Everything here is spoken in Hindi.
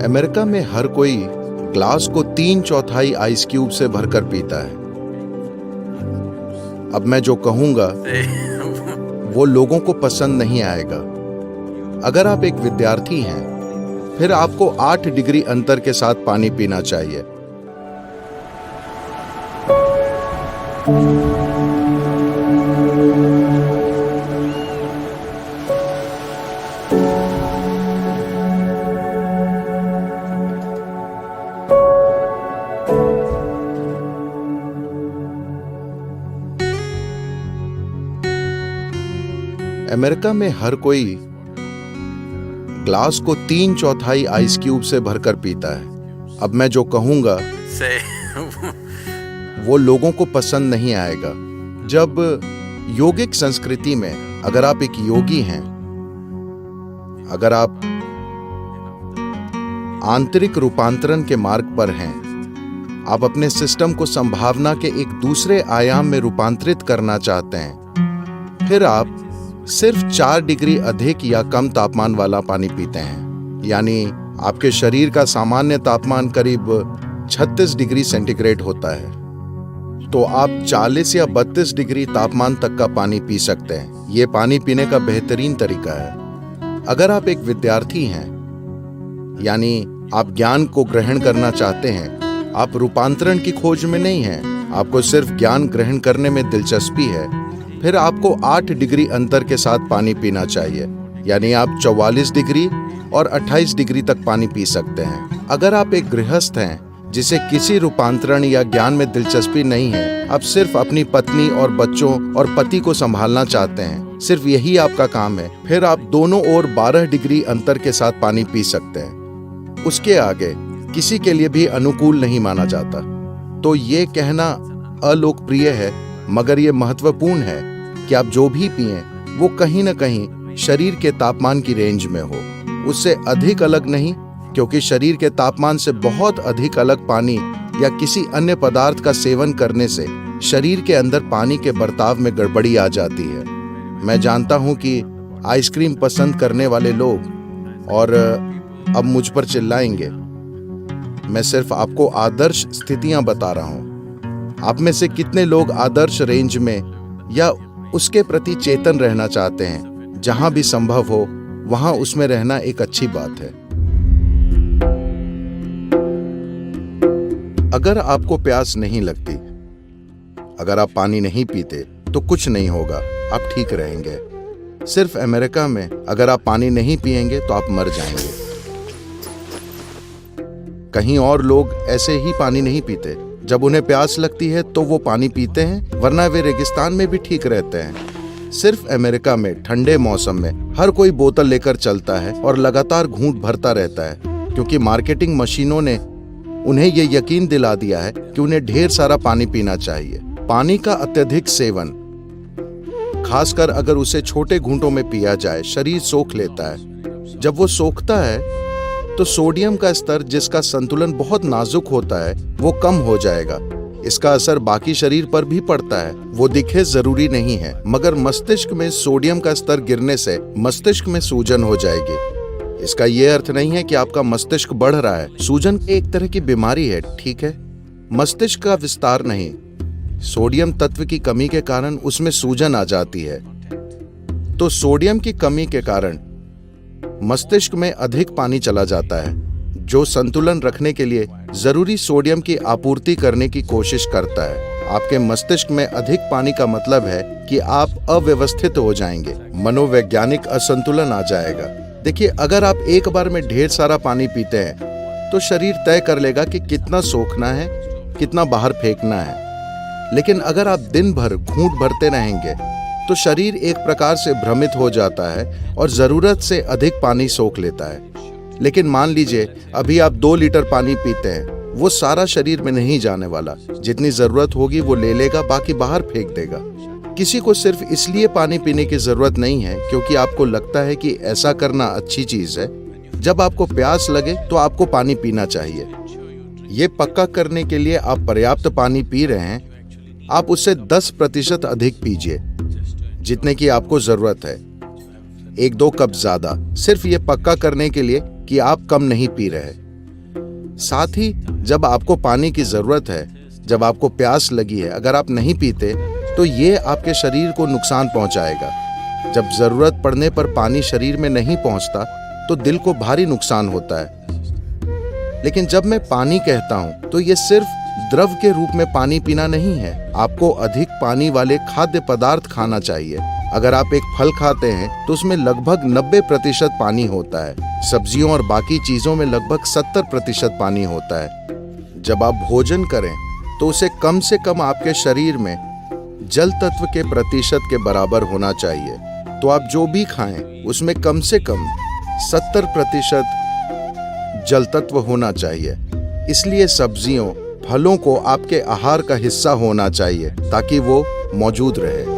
अमेरिका में हर कोई ग्लास को 3/4 आइस क्यूब से भरकर पीता है। अब मैं जो कहूंगा वो लोगों को पसंद नहीं आएगा। अगर आप एक विद्यार्थी हैं, फिर आपको 8 डिग्री अंतर के साथ पानी पीना चाहिए। अमेरिका में हर कोई ग्लास को 3/4 आइस क्यूब से भरकर पीता है। अब मैं जो कहूंगा वो लोगों को पसंद नहीं आएगा। जब योगिक संस्कृति में अगर आप एक योगी हैं, अगर आप आंतरिक रूपांतरण के मार्ग पर हैं, आप अपने सिस्टम को संभावना के एक दूसरे आयाम में रूपांतरित करना चाहते हैं, फिर आप सिर्फ 4 डिग्री अधिक या कम तापमान वाला पानी पीते हैं। यानी आपके शरीर का सामान्य तापमान करीब 36 डिग्री सेंटीग्रेड होता है, तो आप 40 या 32 डिग्री तापमान तक का पानी पी सकते हैं। ये पानी पीने का बेहतरीन तरीका है। अगर आप एक विद्यार्थी हैं, यानी आप ज्ञान को ग्रहण करना चाहते हैं, आप रूपांतरण की खोज में नहीं हैं, आपको सिर्फ ज्ञान ग्रहण करने में दिलचस्पी है, फिर आपको 8 डिग्री अंतर के साथ पानी पीना चाहिए। यानी आप 44 डिग्री और 28 डिग्री तक पानी पी सकते हैं। अगर आप एक गृहस्थ हैं जिसे किसी रूपांतरण या ज्ञान में दिलचस्पी नहीं है, आप सिर्फ अपनी पत्नी और बच्चों और पति को संभालना चाहते हैं, सिर्फ यही आपका काम है, फिर आप दोनों ओर 12 डिग्री अंतर के साथ पानी पी सकते हैं। उसके आगे किसी के लिए भी अनुकूल नहीं माना जाता। तो ये कहना अलोकप्रिय है, मगर ये महत्वपूर्ण है कि आप जो भी पिएं वो कहीं न कहीं शरीर के तापमान की रेंज में हो, उससे अधिक अलग नहीं, क्योंकि शरीर के तापमान से बहुत अधिक अलग पानी या किसी अन्य पदार्थ का सेवन करने से शरीर के अंदर पानी के बर्ताव में गड़बड़ी आ जाती है। मैं जानता हूं कि आइसक्रीम पसंद करने वाले लोग और अब मुझ पर चिल्लाएंगे। मैं सिर्फ आपको आदर्श स्थितियां बता रहा हूं। आप में से कितने लोग आदर्श रेंज में या उसके प्रति चेतन रहना चाहते हैं? जहां भी संभव हो वहां उसमें रहना एक अच्छी बात है। अगर आपको प्यास नहीं लगती, अगर आप पानी नहीं पीते, तो कुछ नहीं होगा, आप ठीक रहेंगे। सिर्फ अमेरिका में अगर आप पानी नहीं पिएंगे तो आप मर जाएंगे। कहीं और लोग ऐसे ही पानी नहीं पीते। जब उन्हें प्यास लगती है तो वो पानी पीते हैं, वरना वे रेगिस्तान में भी ठीक रहते हैं। सिर्फ अमेरिका में ठंडे मौसम में हर कोई बोतल लेकर चलता है और लगातार घूंट भरता रहता है, क्योंकि मार्केटिंग मशीनों ने उन्हें ये यकीन दिला दिया है कि उन्हें ढेर सारा पानी पीना चाहिए। पानी का अत्यधिक सेवन, खासकर अगर उसे छोटे घूंटों में पिया जाए, शरीर सोख लेता है। जब वो सोखता है तो सोडियम का स्तर, जिसका संतुलन बहुत नाजुक होता है, वो कम हो जाएगा। इसका असर बाकी शरीर पर भी पड़ता है। वो दिखे जरूरी नहीं है, मगर मस्तिष्क में सोडियम का स्तर गिरने से मस्तिष्क में सूजन हो जाएगी। इसका ये अर्थ नहीं है कि आपका मस्तिष्क बढ़ रहा है। सूजन एक तरह की बीमारी है, ठीक है, मस्तिष्क का विस्तार नहीं। सोडियम तत्व की कमी के कारण उसमें सूजन आ जाती है। तो सोडियम की कमी के कारण मस्तिष्क में अधिक पानी चला जाता है, जो संतुलन रखने के लिए जरूरी सोडियम की आपूर्ति करने की कोशिश करता है। आपके मस्तिष्क में अधिक पानी का मतलब है कि आप अव्यवस्थित हो जाएंगे, मनोवैज्ञानिक असंतुलन आ जाएगा। देखिए, अगर आप एक बार में ढेर सारा पानी पीते हैं तो शरीर तय कर लेगा कि कितना सोखना है, कितना बाहर फेंकना है। लेकिन अगर आप दिन भर घूंट भरते रहेंगे तो शरीर एक प्रकार से भ्रमित हो जाता है और जरूरत से अधिक पानी सोख लेता है। लेकिन मान लीजिए अभी आप 2 लीटर पानी पीते हैं, वो सारा शरीर में नहीं जाने वाला। जितनी जरूरत होगी वो ले लेगा, बाकी बाहर फेंक देगा। किसी को सिर्फ इसलिए पानी पीने की जरूरत नहीं है क्योंकि आपको लगता है कि ऐसा करना अच्छी चीज है। जब आपको प्यास लगे तो आपको पानी पीना चाहिए। ये पक्का करने के लिए आप पर्याप्त पानी पी रहे हैं, आप उससे 10% अधिक पीजिए, जितने की आपको जरूरत है। 1-2 कप ज्यादा, सिर्फ ये पक्का करने के लिए कि आप कम नहीं पी रहे। साथ ही जब आपको पानी की जरूरत है, जब आपको प्यास लगी है, अगर आप नहीं पीते तो ये आपके शरीर को नुकसान पहुंचाएगा। जब जरूरत पड़ने पर पानी शरीर में नहीं पहुंचता तो दिल को भारी नुकसान होता है। लेकिन जब मैं पानी कहता हूं तो ये सिर्फ द्रव के रूप में पानी पीना नहीं है। आपको अधिक पानी वाले खाद्य पदार्थ खाना चाहिए। अगर आप एक फल खाते हैं तो उसमें लगभग 90% पानी होता है। सब्जियों और बाकी चीजों में लगभग 70% पानी होता है। जब आप भोजन करें तो उसे कम से कम आपके शरीर में जल तत्व के प्रतिशत के बराबर होना चाहिए। तो आप जो भी खाएं उसमें कम से कम 70% जल तत्व होना चाहिए। इसलिए सब्जियों, फलों को आपके आहार का हिस्सा होना चाहिए ताकि वो मौजूद रहे।